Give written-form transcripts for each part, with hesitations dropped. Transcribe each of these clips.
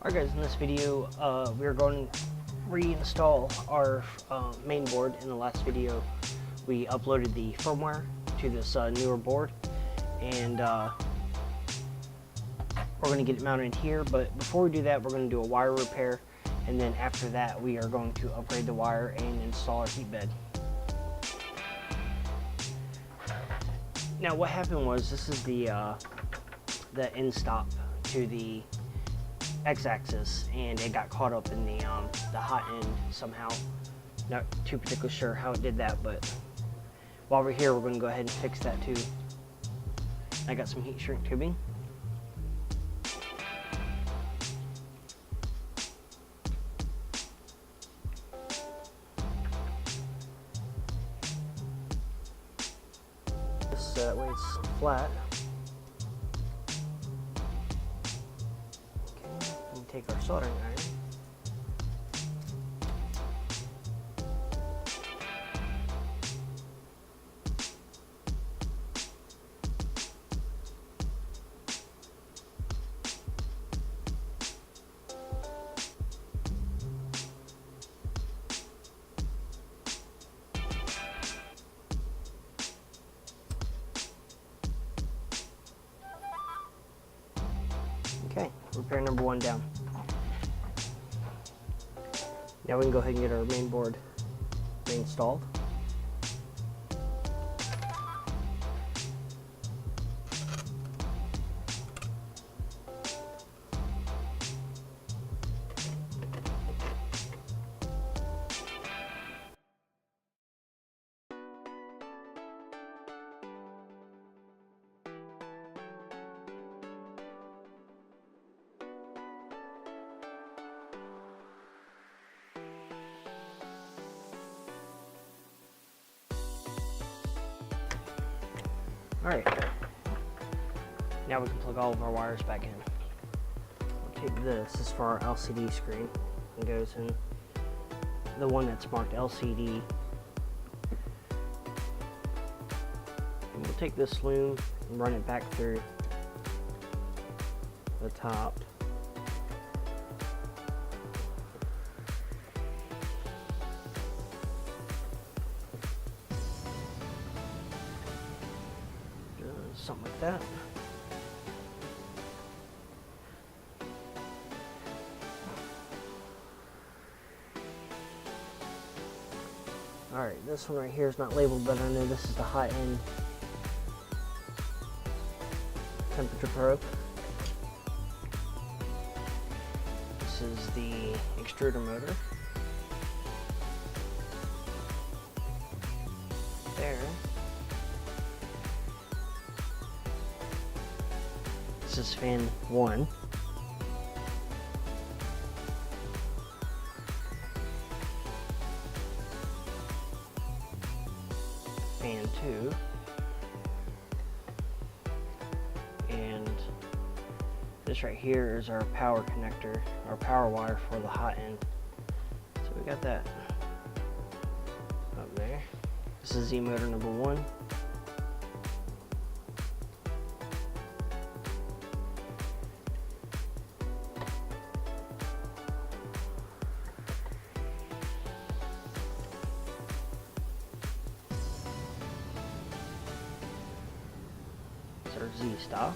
Alright guys, in this video we are going to reinstall our main board. In the last video we uploaded the firmware to this newer board, and we're going to get it mounted here. But before we do that, we're going to do a wire repair, and then after that we are going to upgrade the wire and install our heat bed. Now what happened was, this is the end stop to the x-axis, and it got caught up in the hot end somehow. Not too particularly sure how it did that, but while we're here we're going to go ahead and fix that too. I got some heat shrink tubing. So that way it's flat. Take our soldering iron. Okay, repair number 1 down. Now we can go ahead and get our main board reinstalled. Alright, now we can plug all of our wires back in. We'll take this is for our LCD screen. It goes in the one that's marked LCD. And we'll take this loom and run it back through the top. Something like that. Alright, this one right here is not labeled, but I know this is the hot end temperature probe. This is the extruder motor. There. This is fan 1. Fan 2. And this right here is our power connector, our power wire for the hot end. So we got that up there. This is Z motor number 1. Our Z stop.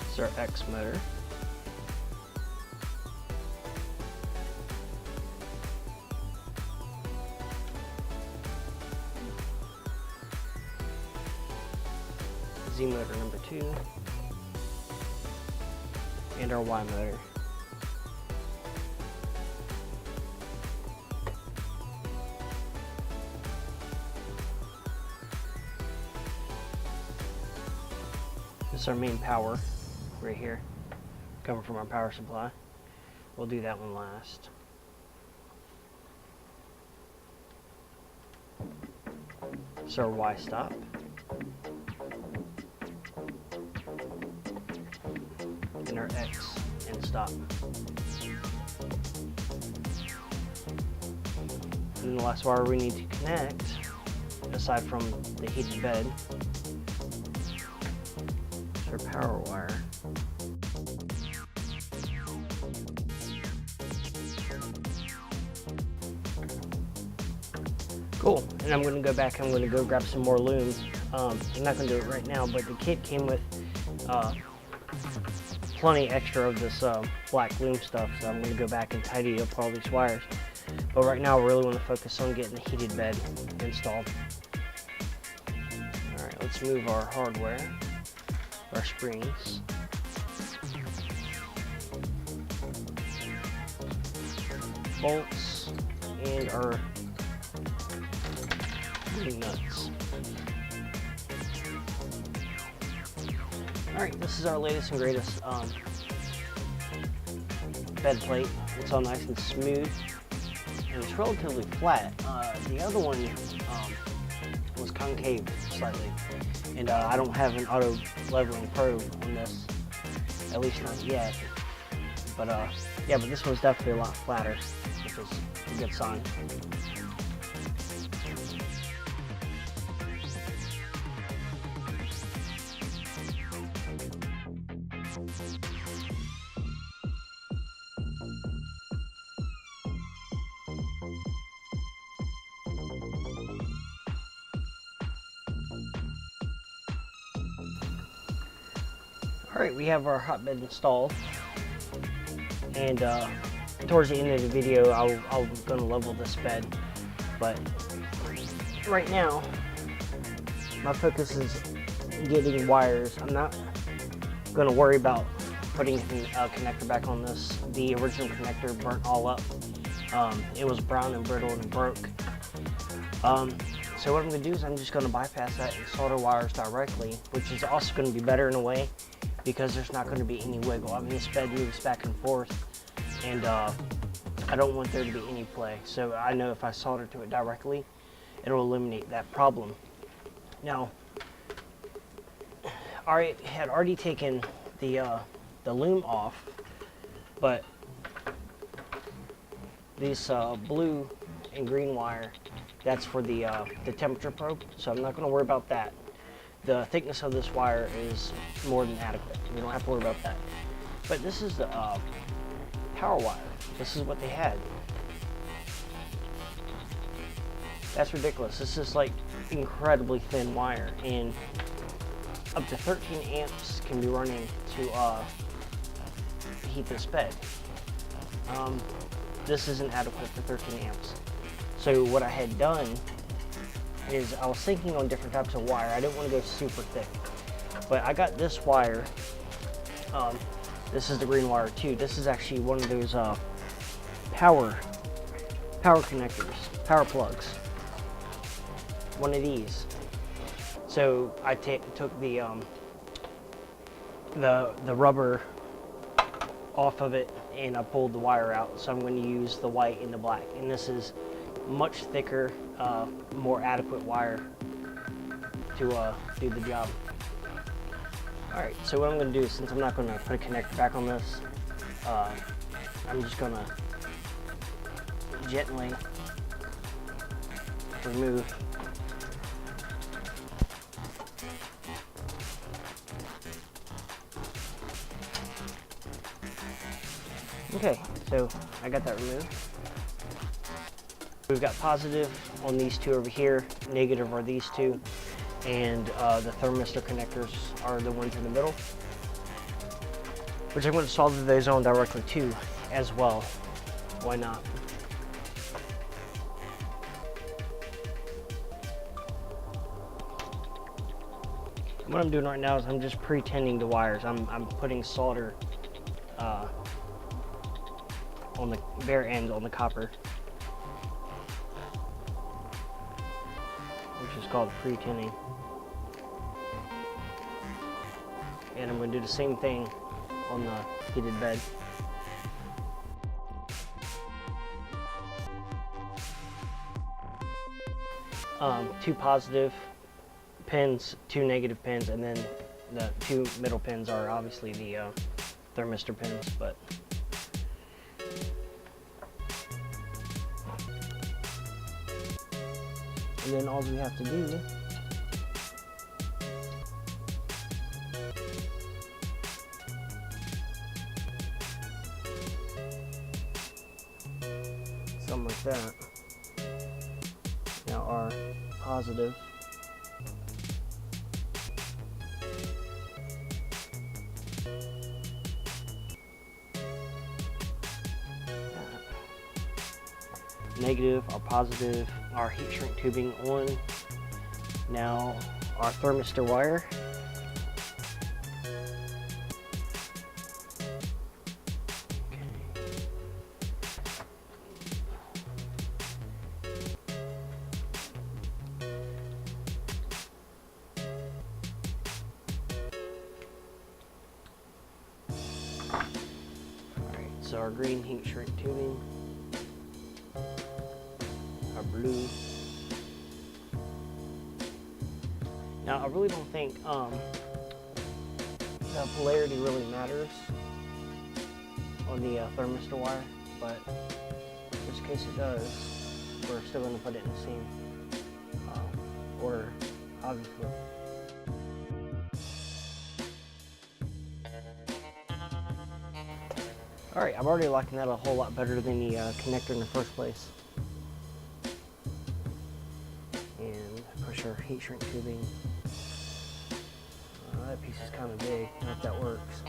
This is our X motor. Z motor number 2. And our Y motor. This is our main power right here, coming from our power supply. We'll do that one last. This is our Y stop. And our X end stop. And the last wire we need to connect, aside from the heated bed, is our power wire. Cool, and I'm going to go back, I'm going to go grab some more loom. I'm not going to do it right now, but the kit came with plenty extra of this black loom stuff, so I'm going to go back and tidy up all these wires. But right now I really want to focus on getting the heated bed installed. Alright, let's move our hardware, our springs. Bolts, and our nuts. Alright, this is our latest and greatest bed plate. It's all nice and smooth, and it's relatively flat. The other one was concave slightly, and I don't have an auto leveling probe on this, at least not yet. But yeah, but this one's definitely a lot flatter, which is a good sign. Alright, we have our hotbed installed, and towards the end of the video I'm going to level this bed, but right now my focus is getting wires. I'm not going to worry about putting a connector back on this. The original connector burnt all up. It was brown and brittle and broke. So what I'm going to do is I'm just going to bypass that and solder wires directly, which is also going to be better in a way, because there's not going to be any wiggle. I mean, this bed moves back and forth, and I don't want there to be any play. So I know if I solder to it directly, it'll eliminate that problem. Now, I had already taken the loom off, but this blue and green wire, that's for the temperature probe, so I'm not going to worry about that. The thickness of this wire is more than adequate. We don't have to worry about that. But this is the power wire. This is what they had. That's ridiculous. This is like incredibly thin wire, and up to 13 amps can be running to heat this bed. This isn't adequate for 13 amps. So what I had done is I was thinking on different types of wire. I didn't want to go super thick, but I got this wire. This is the green wire too. This is actually one of those power connectors, power plugs. One of these. So I took the rubber off of it, and I pulled the wire out. So I'm going to use the white and the black, and this is much thicker, more adequate wire to do the job. Alright, so what I'm going to do is, since I'm not going to put a connector back on this, I'm just going to gently remove Okay, so I got that removed. We've got positive on these two over here, negative are these two, and the thermistor connectors are the ones in the middle, which I'm going to solder those on directly too as well. Why not? What I'm doing right now is I'm just pre-tinning the wires. I'm putting solder on the bare end on the copper, which is called pre-tinning. And I'm going to do the same thing on the heated bed. Two positive pins, two negative pins, and then the two middle pins are obviously the thermistor pins. But And then all we have to do something like that. Now our positive. Negative, our positive, our heat shrink tubing on. Now our thermistor wire. Alright, so our green heat shrink tubing. Our blue. Now I really don't think the polarity really matters on the thermistor wire, but in this case it does. We're still going to put it in the same order, obviously. Alright, I'm already liking that a whole lot better than the connector in the first place. Push our heat shrink tubing. That piece is kind of big. I don't know if that works.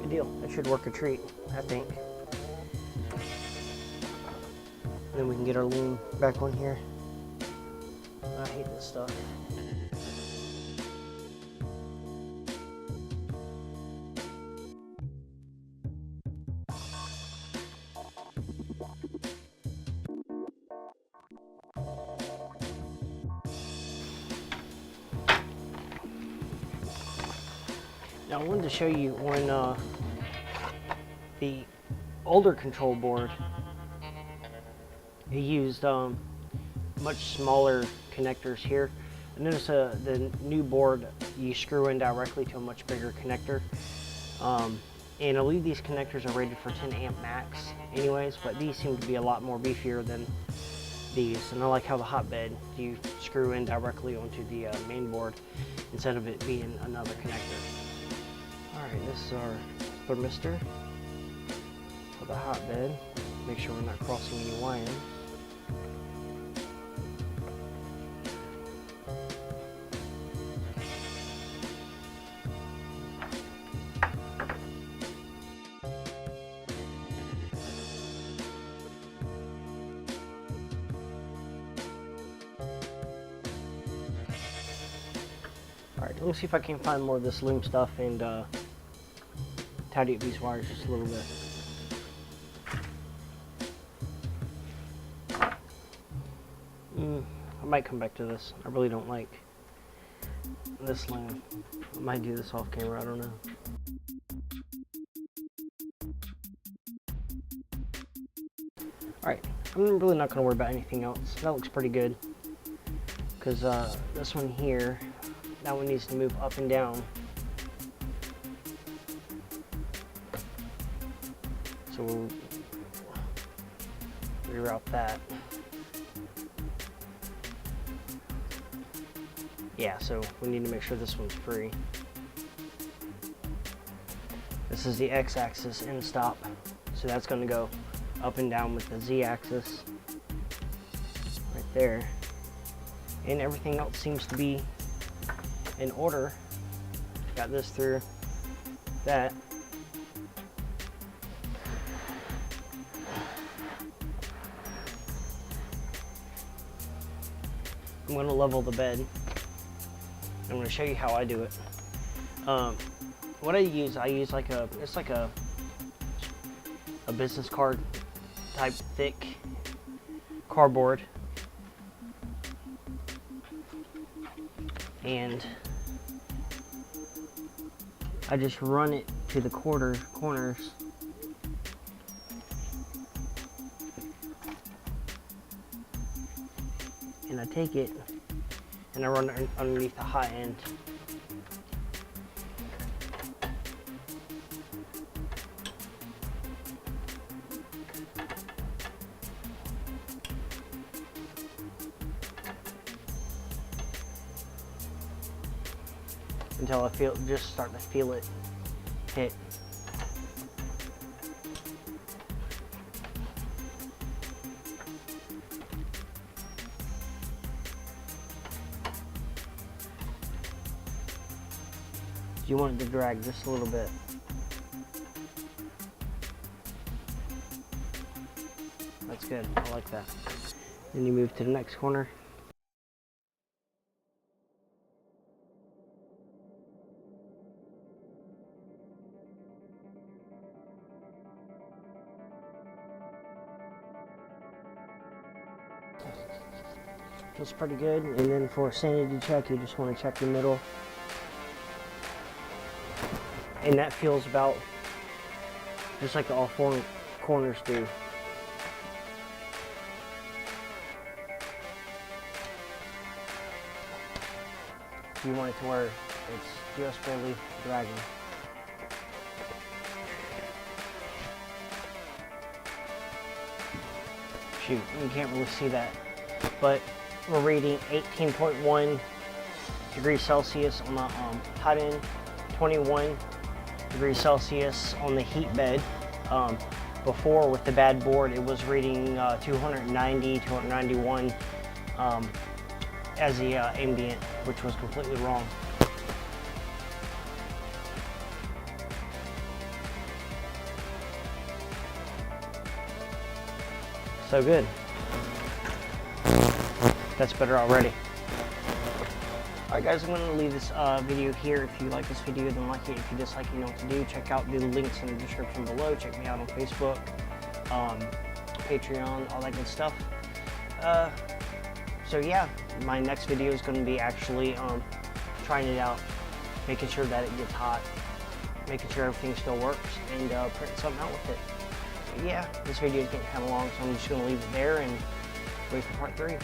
Good deal. That should work a treat, I think. Then we can get our loom back on here. I hate this stuff. Now I wanted to show you on the older control board, it used much smaller connectors here. And notice the new board, you screw in directly to a much bigger connector. And I believe these connectors are rated for 10 amp max anyways, but these seem to be a lot more beefier than these. And I like how the hotbed, you screw in directly onto the main board instead of it being another connector. Alright, this is our thermistor for the hotbed. Make sure we're not crossing any wires. Alright, let me see if I can find more of this loom stuff and tidy up these wires just a little bit. I might come back to this. I really don't like this loom. I might do this off camera, I don't know. Alright, I'm really not going to worry about anything else. That looks pretty good. Because this one here, that one needs to move up and down. So we'll reroute that. Yeah, so we need to make sure this one's free. This is the x-axis in stop. So that's going to go up and down with the z-axis right there. And everything else seems to be in order. Got this through that. I'm going to level the bed. I'm going to show you how I do it. What I use like it's like a business card type thick cardboard, and I just run it to the corners and I take it and I run it underneath the hot end. Until I just start to feel it hit. You want it to drag just a little bit. That's good, I like that. Then you move to the next corner. Feels pretty good. And then for a sanity check, you just want to check the middle. And that feels about just like all four corners do. You want it to where it's just barely dragging. Shoot, you can't really see that. But we're reading 18.1 degrees Celsius on the hot end, 21 degrees Celsius on the heat bed. Before with the bad board, it was reading 290, 291 as the ambient, which was completely wrong. So good. That's better already. Alright guys, I'm going to leave this video here. If you like this video, then like it. If you dislike it, you know what to do. Check out the links in the description below. Check me out on Facebook, Patreon, all that good stuff. So yeah, my next video is going to be actually trying it out, making sure that it gets hot, making sure everything still works, and printing something out with it. But yeah, this video is getting kind of long, so I'm just going to leave it there and wait for part 3.